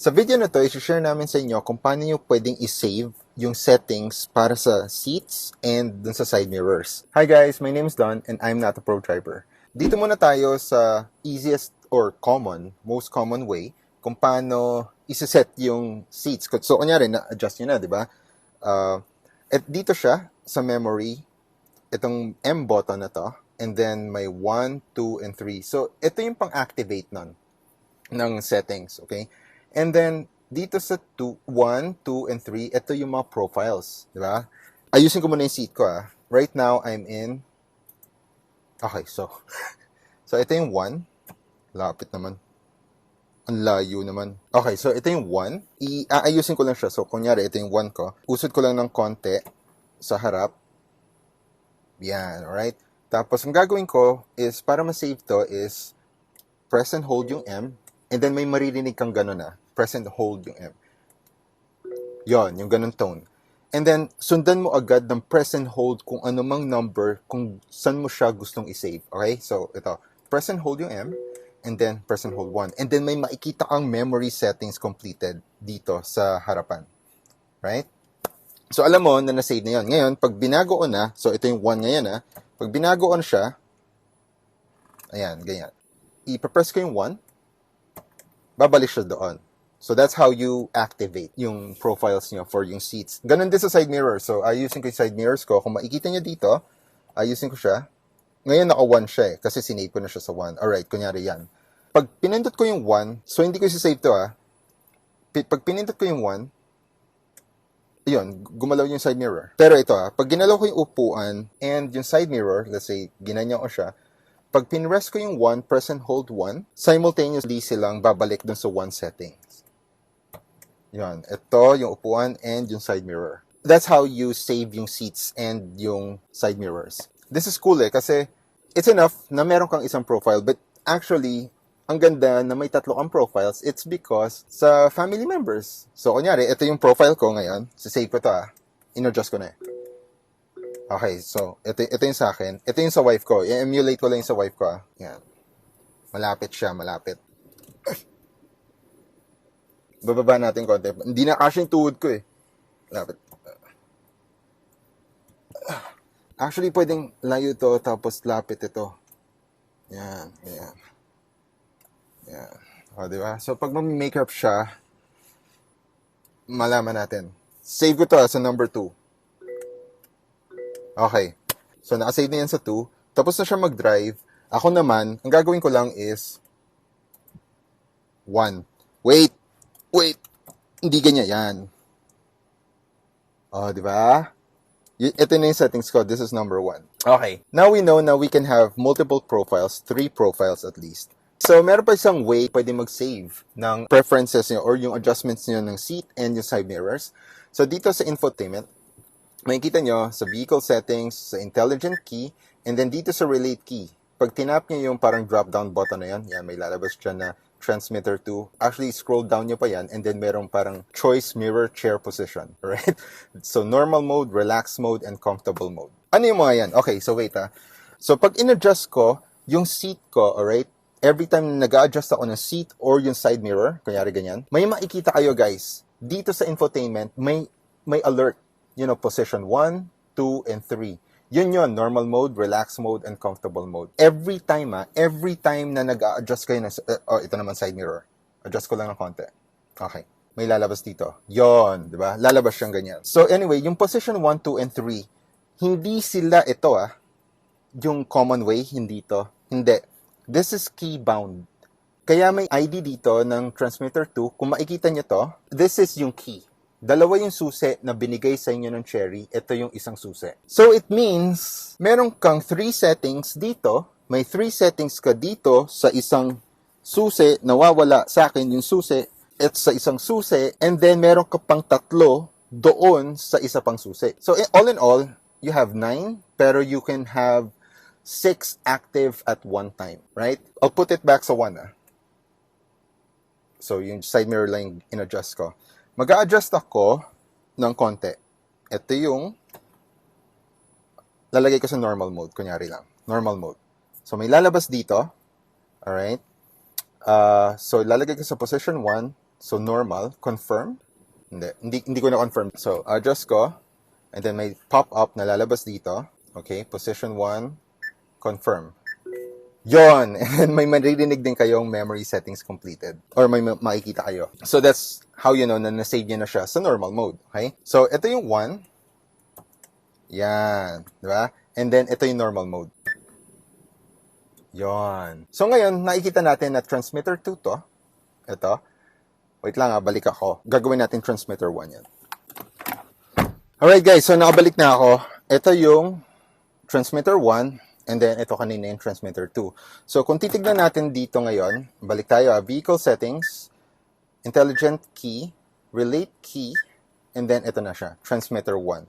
Sa video na to, i-share namin sa inyo kung paano nyo pwedeng i-save yung settings para sa seats and dun sa side mirrors. Hi guys, my name is Don and I'm not a pro driver. Dito muna tayo sa easiest or most common way kung paano isa-set yung seats. So, kunyari, na-adjust nyo na, di ba? At dito siya sa memory, itong M button na to, and then may 1, 2, and 3. So, ito yung pang-activate nun ng settings, okay? And then, dito sa 1, 2, and 3, ito yung mga profiles, di ba? Ayusin ko muna yung seat ko, ah. Right now, I'm in... Okay, so ito yung 1. Lapit naman. Ang layo naman. Okay, so ito yung 1. Aayusin ko lang siya. So, kunyari, ito yung 1 ko. Usod ko lang ng konti sa harap. Yan, alright? Tapos, ang gagawin ko is, para ma-save to, is press and hold yung M. And then, may maririnig kang gano'n na. Press and hold yung M. Yon, yung ganun tone. And then, sundan mo agad ng press and hold kung ano mang number, kung saan mo siya gustong i-save. Okay? So, ito. Press and hold yung M. And then, press and hold 1. And then, may makikita kang memory settings completed dito sa harapan. Right? So, alam mo na na-save na yun. Ngayon, pag binago ko na, so ito yung 1 ngayon, pag binago ko na siya, ayan, ganyan. I-press ko yung 1, babalik siya doon. So, that's how you activate yung profiles nyo for yung seats. Ganun din sa side mirror. So, ayusin ko yung side mirrors ko. Kung makikita nyo dito, ayusin ko siya. Ngayon, naka-1 siya kasi sinave ko na siya sa 1. Alright, kunyari yan. Pag pinindot ko yung 1, so hindi ko isi-save to, Pag pinindot ko yung 1, yun, gumalaw yung side mirror. Pero ito, pag ginalaw ko yung upuan and yung side mirror, let's say, ginanyan ko siya, pag pinrest ko yung 1, press and hold 1, simultaneously silang babalik dun sa 1 settings. Yan. Ito, yung upuan and yung side mirror. That's how you save yung seats and yung side mirrors. This is cool kasi it's enough na meron kang isang profile, but actually, ang ganda na may 3 kang profiles, it's because sa family members. So, kunyari, ito yung profile ko ngayon. Save ko to, In-adjust ko na Okay, so, ito yung sa akin. Ito yung sa wife ko. I-emulate ko lang yung sa wife ko, Yan. Malapit siya, malapit. Bababa natin konti. Hindi na kasi yung tuhod ko, Malapit. Actually, pwedeng layo to, tapos lapit ito. Yan, yan. Yan. O, diba? So, pag mag-makeup siya, malaman natin. Save ko to sa number 2. Okay. So, nakasave na yan sa 2. Tapos na siya mag-drive. Ako naman, ang gagawin ko lang is 1. Wait! Hindi ganyan yan. Oh, di ba? Ito na yung settings ko. This is number 1. Okay. Now we know na we can have multiple profiles, 3 profiles at least. So, meron pa isang way pwede mag-save ng preferences nyo or yung adjustments nyo ng seat and yung side mirrors. So, dito sa infotainment, makikita nyo sa vehicle settings, sa intelligent key, and then dito sa relate key. Pag tinap nyo yung parang drop-down button na yan, may lalabas dyan na transmitter to. Actually, scroll down nyo pa yan, and then merong parang choice mirror chair position, right? So, normal mode, relax mode, and comfortable mode. Ano yung mga yan? Okay, so wait So, pag in-adjust ko, yung seat ko, alright, every time nag-a-adjust ako ng seat or yung side mirror, kunyari ganyan, may makikita kayo guys, dito sa infotainment, may alert. Position 1, 2, and 3. Yun, normal mode, relax mode, and comfortable mode. Every time na nag-a-adjust kayo ito naman side mirror. Adjust ko lang ng konti. Okay. May lalabas dito. Yon, di ba? Lalabas siyang ganyan. So anyway, yung position 1, 2, and 3, hindi sila ito, yung common way, hindi to. Hindi. This is key bound. Kaya may ID dito ng transmitter 2. Kung makikita nyo to, this is yung key. Dalawa yung susi na binigay sa inyo ng Cherry. Ito yung isang susi. So, it means, meron kang 3 settings dito. May 3 settings ka dito sa isang susi. Nawawala sa akin yung susi. At sa isang susi. And then, meron ka pang 3 doon sa isa pang susi. So, all in all, you have 9. Pero you can have 6 active at one time. Right? I'll put it back sa 1, So, yung side mirror lang in-adjust ko. Mag-a-adjust ako ng konti. Ito yung lalagay ko sa normal mode. Kunyari lang. Normal mode. So, may lalabas dito. Alright? So, lalagay ko sa position 1. So, normal, confirm. Hindi ko na-confirm. So, adjust ko. And then may pop-up na lalabas dito. Okay, position 1, confirm. Yon! And may maririnig din kayong memory settings completed. Or may makikita kayo. So, that's how you know na nasave niya na siya sa normal mode. Okay? So, ito yung 1. Yan. Diba? And then, ito yung normal mode. Yon. So, ngayon, nakikita natin na transmitter 2 to. Ito. Wait lang balik ako. Gagawin natin transmitter 1 yan. Alright guys, so nakabalik na ako. Ito yung transmitter 1. And then, ito kanina yung transmitter 2. So, kung titignan natin dito ngayon, balik tayo vehicle settings, intelligent key, relate key, and then ito na siya, transmitter 1.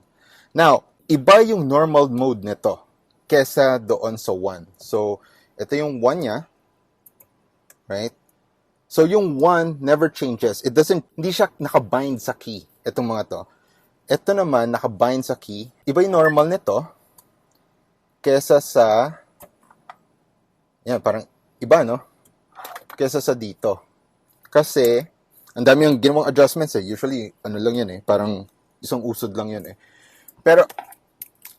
Now, iba yung normal mode nito kesa doon sa 1. So, ito yung 1 niya, right? So, yung 1 never changes. Hindi siya nakabind sa key, itong mga to. Ito naman, nakabind sa key. Iba yung normal nito, kesa sa, yan, parang iba, no? Kesa sa dito. Kasi, ang dami yung ginawang adjustments Usually, ano lang yun parang isang usod lang yun Pero,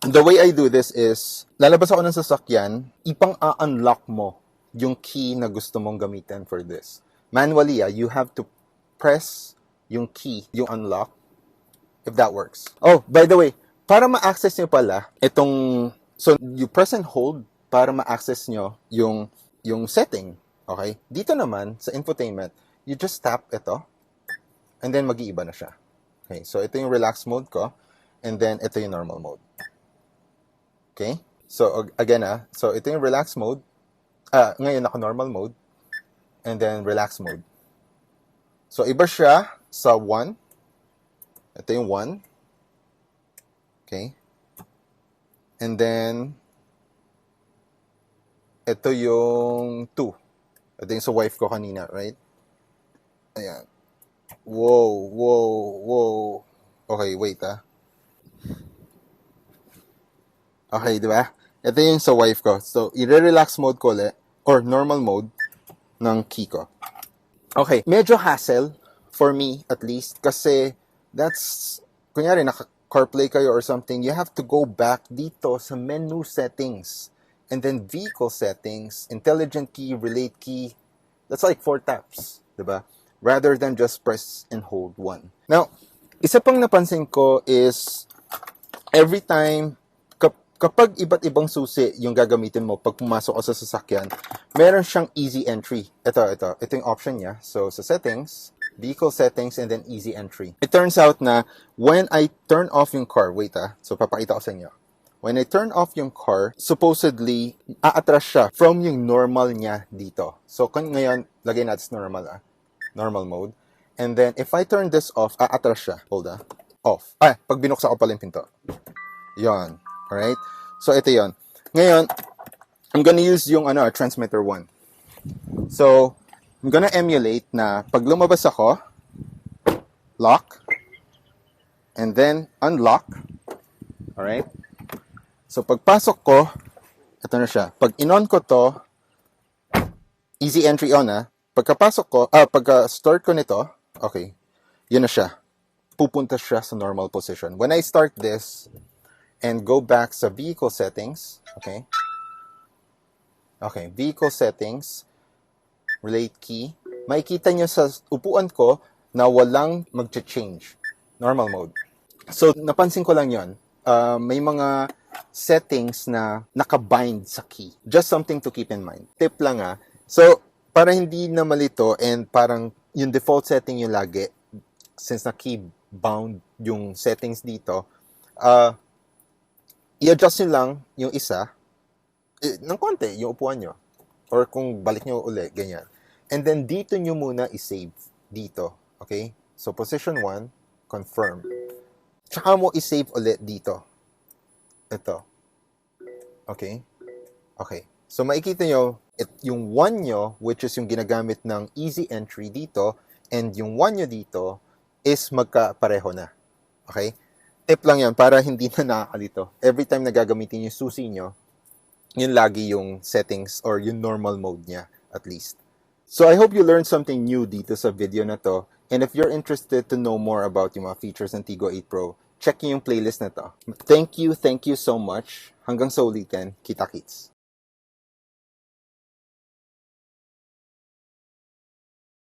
the way I do this is, lalabas ako ng sasakyan, ipang-unlock mo yung key na gusto mong gamitin for this. Manually, you have to press yung key, yung unlock, if that works. Oh, by the way, para ma-access nyo pala itong so, you press and hold para ma-access nyo yung setting. Okay? Dito naman, sa infotainment, you just tap ito, and then mag-iiba na siya. Okay? So, ito yung relax mode ko, and then ito yung normal mode. Okay? So, again so ito yung relax mode. Ngayon, naka-normal mode, and then relax mode. So, iba siya sa 1. Ito yung 1. Okay? And then, ito yung 2. Ito yung sa wife ko kanina, right? Ayan. Whoa. Okay, wait Okay, di ba? Ito yung sa wife ko. So, i-relax mode ko ulit, or normal mode ng key ko. Okay, medyo hassle, for me at least, kasi that's, kunyari, CarPlay kayo or something, you have to go back dito sa menu settings. And then vehicle settings, intelligent key, relate key. That's like 4 taps, diba? Rather than just press and hold 1. Now, isa pang napansin ko is every time, kapag iba't ibang susi yung gagamitin mo pag pumasok ka sa sasakyan, meron siyang easy entry. Ito yung option niya. So, sa settings, vehicle settings, and then easy entry. It turns out na when I turn off yung car, wait so papakita ko sa inyo. When I turn off yung car, supposedly, aatras siya from yung normal niya dito. So, ngayon, lagay natin sa normal, normal mode. And then, if I turn this off, aatras siya. Hold off. Pag binuksan ko pala yung pinto. Yon. Alright? So, ito yon. Ngayon, I'm gonna use yung transmitter 1. So, I'm gonna emulate na pag lumabas ako, lock, and then unlock. Alright? So, pagpasok ko, ito na siya. Pag in-on ko to, easy entry on Pagkapasok ko, pagka-start ko nito, okay, yun na siya. Pupunta siya sa normal position. When I start this, and go back sa vehicle settings, okay, vehicle settings, relate key, makikita nyo sa upuan ko na walang mag-change. Normal mode. So, napansin ko lang yon. May mga settings na nakabind sa key. Just something to keep in mind. Tip lang So, para hindi na malito and parang yung default setting yung lagi, since na key bound yung settings dito, i-adjust nyo lang yung isa, ng konti, yung upuan nyo. Or kung balik nyo uli, ganyan. And then, dito nyo muna i-save. Dito. Okay? So, position 1, confirm. Tsaka mo i-save ulit dito. Ito. Okay? Okay. So, makikita nyo, yung 1 nyo, which is yung ginagamit ng easy entry dito, and yung 1 nyo dito, is magkapareho na. Okay? Tip lang yan, para hindi na nakakalito. Every time na gagamitin yung susi nyo, yun lagi yung settings or yung normal mode niya, at least. So, I hope you learned something new dito sa video na to. And if you're interested to know more about yung mga features ng Tigo 8 Pro, check yung playlist na to. Thank you so much. Hanggang sa ulitin, kita-kits.